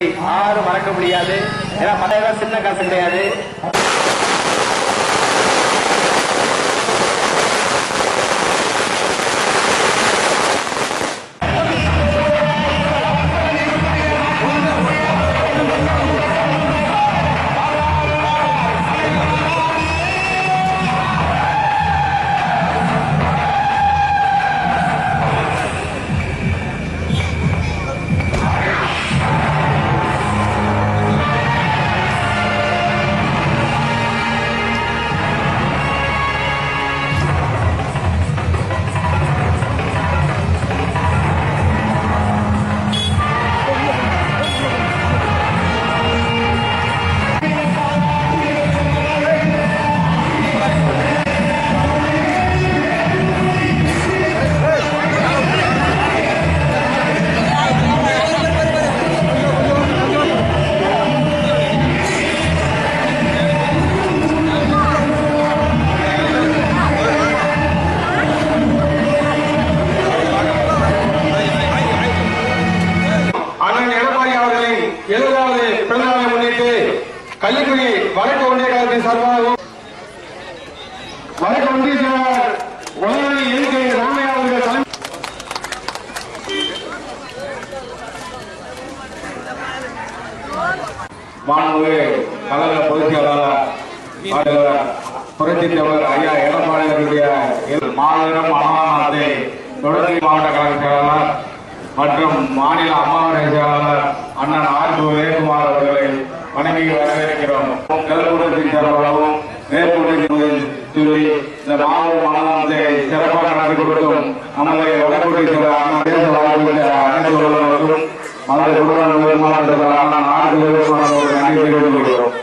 யாரும் மறக்க முடியாது. ஏன்னா 10,000 சின்ன காசு கிடையாது. கள்ளிக்குடி வடக்கு ஒன்றிய கழகத்தின் சார்பாகவும் வடக்கு ஒன்றிய செயலாளர் உதவி எண்கை ராமையா அவர்கள் மாண்புமிகு கழக பொதுச் செயலாளர் புரட்சித் தலைவர் ஐயா எடப்பாடி அவர்களுடைய மாபெரும் அன்னதானத்தை தொடர்ச்சி மாவட்ட கழக செயலாளர் மற்றும் மாநில அம்மாவட்ட செயலாளர் அண்ணன் ஆர். உதயகுமார் அவர்களை வணங்கி வரவேற்கிறோம். கல்குடத்தின் சார்பாகவும் மேற்கொண்டிருப்பதில் சொல்லி இந்த மாபெரும் அன்னதானத்தை சிறப்பாக நடத்தி கொடுக்கும் நமது வடக்குடி அனைத்து உள்ளவர்களும் மதுரை குடும்ப மாவட்டத்தில் அண்ணன் ஆர். உதயகுமார் அவர்கள் நன்றி தெரிவித்துக் கொள்கிறோம்.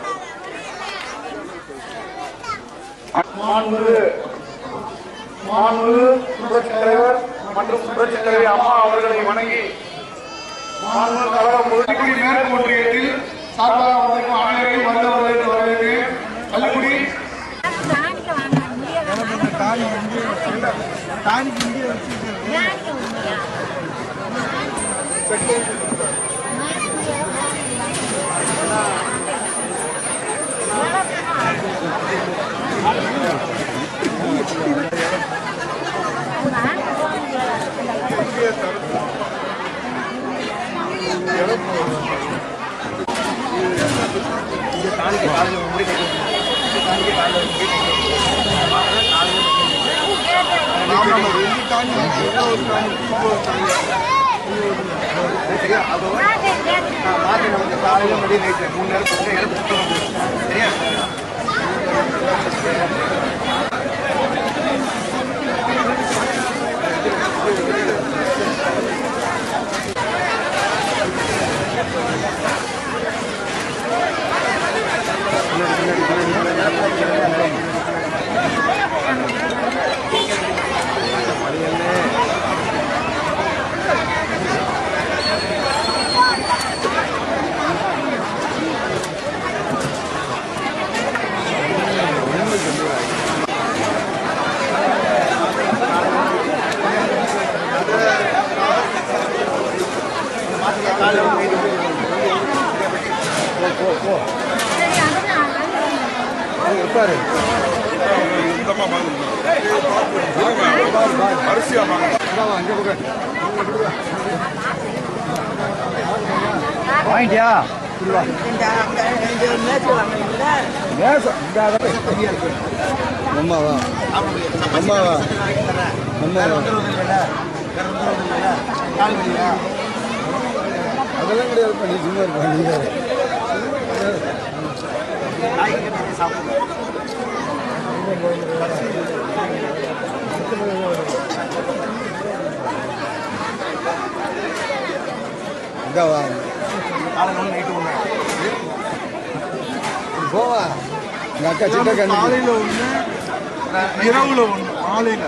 புரட்சித் தலைவர் மற்றும் புரட்சித் தலைவர் அம்மா அவர்களை வணங்கி கள்ளக்குடி மேற்கு ஒன்றியத்தில் சார்பாக வந்திருக்கும் அனைவரையும் வந்தவர்களுக்கு வரவேற்கிறேன். கள்ளக்குடி வாங்கிட்டியா? அம்மாவா அம்மாவா அம்மாவா அதெல்லாம் கிடையாது. பண்ணி சும்மா இருப்பாங்க. போவா எங்க அக்கா சின்ன காலையில ஒண்ணு இரவுல ஒண்ணு மாலையில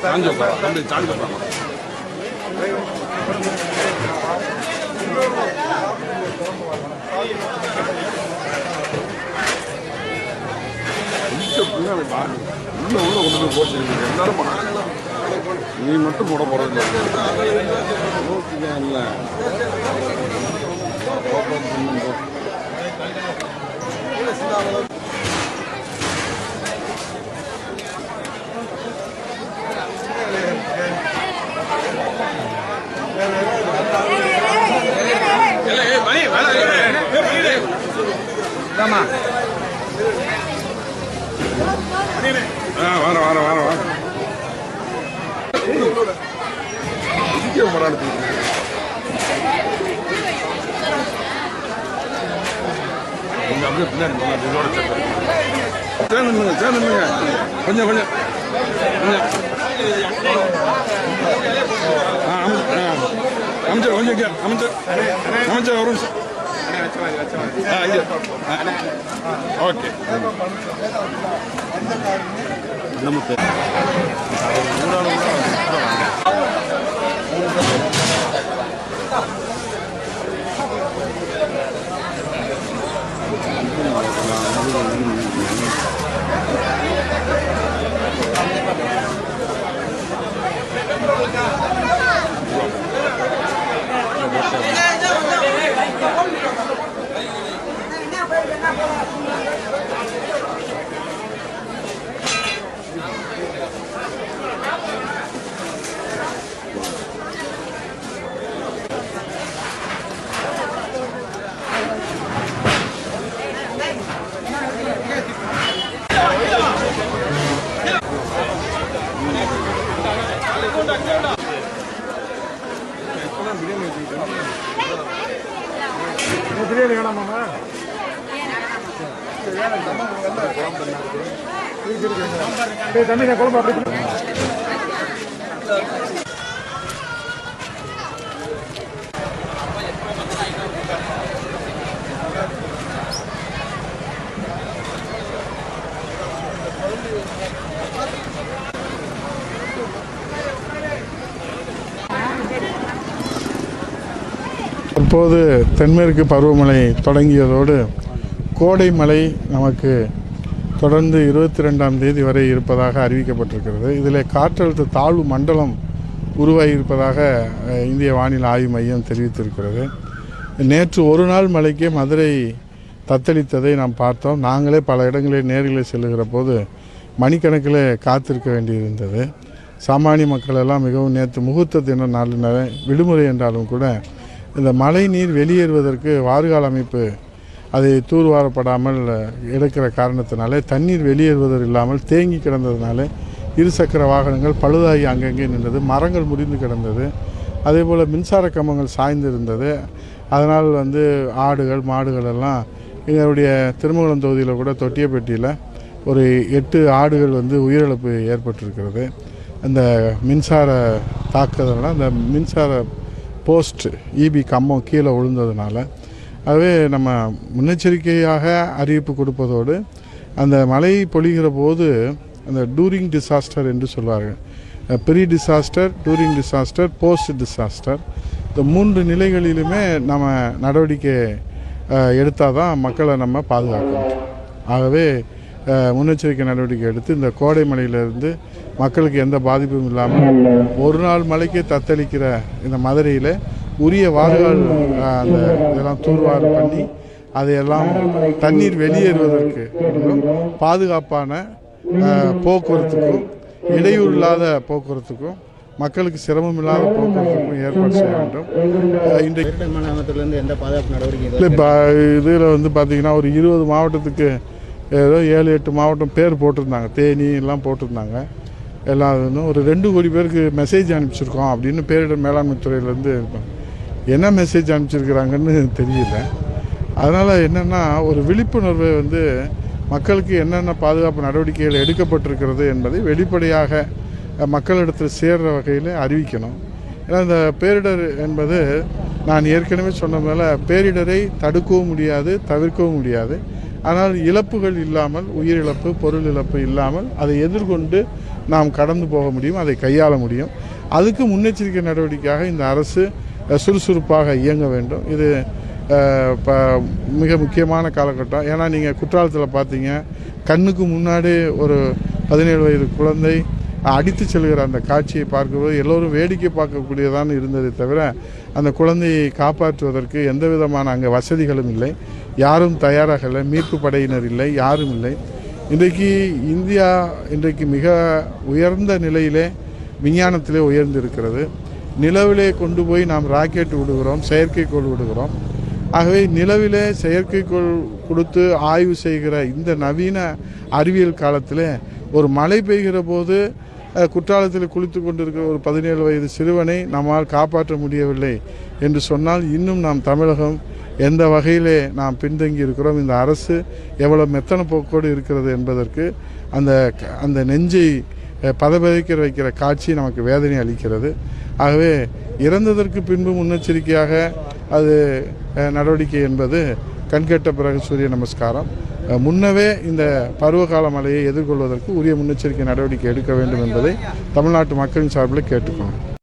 சாஞ்சப்பா தம்பி சாஞ்சப்பா எல்லாரும் பண்ணாங்க. நீ மட்டும் போட போறது இல்லை. வர அப்படியே பின்னாடி சேர்ந்துங்க கொஞ்சம் கொஞ்சம் அமைச்சர் கொஞ்சம் அமைச்சர் வரும் ஓகே நமக்கு பிரியாணி வேணாமாம்மா? தம்பி நான் குழம்பு அப்படி தற்போது தென்மேற்கு பருவமழை தொடங்கியதோடு கோடை மழை நமக்கு தொடர்ந்து 22ஆம் தேதி வரை இருப்பதாக அறிவிக்கப்பட்டிருக்கிறது. இதில் காற்றழுத்த தாழ்வு மண்டலம் உருவாகியிருப்பதாக இந்திய வானிலை ஆய்வு மையம் தெரிவித்திருக்கிறது. நேற்று ஒரு நாள் மழைக்கே மதுரை தத்தளித்ததை நாம் பார்த்தோம். நாங்களே பல இடங்களில் நேரில் செல்லுகிற போது மணிக்கணக்கில் காத்திருக்க வேண்டியிருந்தது. சாமானிய மக்கள் எல்லாம் மிகவும் நேற்று முகூர்த்த தின நாள் விடுமுறை என்றாலும் கூட இந்த மழை நீர் வெளியேறுவதற்கு வாறுகால் அமைப்பு அதை தூர்வாரப்படாமல் எடுக்கிற காரணத்தினாலே தண்ணீர் வெளியேறுவதற்கு இல்லாமல் தேங்கி கிடந்ததுனால இருசக்கர வாகனங்கள் பழுதாகி அங்கங்கே நின்றது, மரங்கள் முறிந்து கிடந்தது, அதே போல் மின்சார கம்பங்கள் சாய்ந்து இருந்தது. அதனால் ஆடுகள் மாடுகள் எல்லாம் எங்களுடைய திருமங்கலம் தொகுதியில் கூட தொட்டியப்பட்டியில் ஒரு 8 ஆடுகள் உயிரிழப்பு ஏற்பட்டிருக்கிறது. அந்த மின்சார தாக்குதல்னால் அந்த மின்சார போஸ்ட் இபி கம்பம் கீழே விழுந்ததுனால. ஆகவே நம்ம முன்னெச்சரிக்கையாக அறிவிப்பு கொடுப்பதோடு அந்த மழை பொழிகிற போது அந்த டூரிங் டிசாஸ்டர் என்று சொல்வார்கள். Pre disaster, during disaster, post disaster, இந்த 3 நிலைகளிலுமே நம்ம நடவடிக்கை எடுத்தால் தான் மக்களை நம்ம பாதுகாக்கணும். ஆகவே முன்னெச்சரிக்கை நடவடிக்கை எடுத்து இந்த கோடை மழையிலிருந்து மக்களுக்கு எந்த பாதிப்பும் இல்லாமல் ஒரு நாள் மழைக்கே தத்தளிக்கிற இந்த மதுரையில் உரிய வாறுகால் அந்த இதெல்லாம் தூர்வாறு பண்ணி அதையெல்லாம் தண்ணீர் வெளியேறுவதற்கு பாதுகாப்பான போக்குவரத்துக்கும் இடையூறு இல்லாத போக்குவரத்துக்கும் மக்களுக்கு சிரமம் இல்லாத போக்குவரத்துக்கும் ஏற்பாடு செய்ய வேண்டும். இன்றைக்கு மாநிலத்திலிருந்து எந்த பாதுகாப்பு நடவடிக்கை இப்போ இதில் பார்த்தீங்கன்னா ஒரு 20 மாவட்டத்துக்கு ஏதோ 7-8 மாவட்டம் பேர் போட்டிருந்தாங்க, தேனி எல்லாம் போட்டிருந்தாங்க. எல்லாம் ஒரு 2 கோடி பேருக்கு மெசேஜ் அனுப்பிச்சிருக்கோம் அப்படின்னு பேரிடர் மேலாண்மை துறையிலேருந்து இருப்பாங்க. என்ன மெசேஜ் அனுப்பிச்சிருக்கிறாங்கன்னு தெரியல. அதனால் என்னென்னா ஒரு விழிப்புணர்வை மக்களுக்கு என்னென்ன பாதுகாப்பு நடவடிக்கைகள் எடுக்கப்பட்டிருக்கிறது என்பதை வெளிப்படையாக மக்களிடத்தில் சேர்கிற வகையில் அறிவிக்கணும். ஏன்னா இந்த பேரிடர் என்பது நான் ஏற்கனவே சொன்ன மேலே பேரிடரை தடுக்கவும் முடியாது, தவிர்க்கவும் முடியாது. ஆனால் இழப்புகள் இல்லாமல், உயிரிழப்பு, பொருள் இழப்பு இல்லாமல் அதை எதிர்கொண்டு நாம் கடந்து போக முடியும், அதை கையாள முடியும். அதுக்கு முன்னெச்சரிக்கை நடவடிக்கையாக இந்த அரசு சுறுசுறுப்பாக இயங்க வேண்டும். இது இப்போ மிக முக்கியமான காலகட்டம். ஏன்னா நீங்கள் குற்றாலத்தில் பார்த்தீங்க, கண்ணுக்கு முன்னாடி ஒரு 17 வயது குழந்தை அடித்து செல்கிற அந்த காட்சியை பார்க்கும்போது எல்லோரும் வேடிக்கை பார்க்கக்கூடியதான் இருந்ததை தவிர அந்த குழந்தையை காப்பாற்றுவதற்கு எந்த விதமான அங்கே வசதிகளும் இல்லை, யாரும் தயாராக இல்லை, மீட்பு படையினர் இல்லை, யாரும் இல்லை. இன்றைக்கு இந்தியா மிக உயர்ந்த நிலையிலே விஞ்ஞானத்திலே உயர்ந்திருக்கிறது. நிலவிலே கொண்டு போய் நாம் ராக்கெட் விடுகிறோம், செயற்கைக்கோள் விடுகிறோம். ஆகவே நிலவிலே செயற்கைக்கோள் கொடுத்து ஆய்வு செய்கிற இந்த நவீன அறிவியல் காலத்தில் ஒரு மழை பெய்கிற போது குற்றாலத்தில் குளித்து கொண்டிருக்கிற ஒரு 17 வயது சிறுவனை நம்மால் காப்பாற்ற முடியவில்லை என்று சொன்னால் இன்னும் நாம் தமிழகம் எந்த வகையிலே நாம் பின்தங்கி இருக்கிறோம், இந்த அரசு எவ்வளவு மெத்தன போக்கோடு இருக்கிறது என்பதற்கு அந்த நெஞ்சை பதபதைக்க வைக்கிற காட்சி நமக்கு வேதனை அளிக்கிறது. ஆகவே இறந்ததற்கு பின்பு முன்னெச்சரிக்கையாக அது நடவடிக்கை என்பது கண்கட்ட பிறகு சூரிய நமஸ்காரம். முன்னவே இந்த பருவகால மழையை எதிர்கொள்வதற்கு உரிய முன்னெச்சரிக்கை நடவடிக்கை எடுக்க வேண்டும் என்பதை தமிழ்நாட்டு மக்களின் சார்பில் கேட்டுக்கொள்ளும்.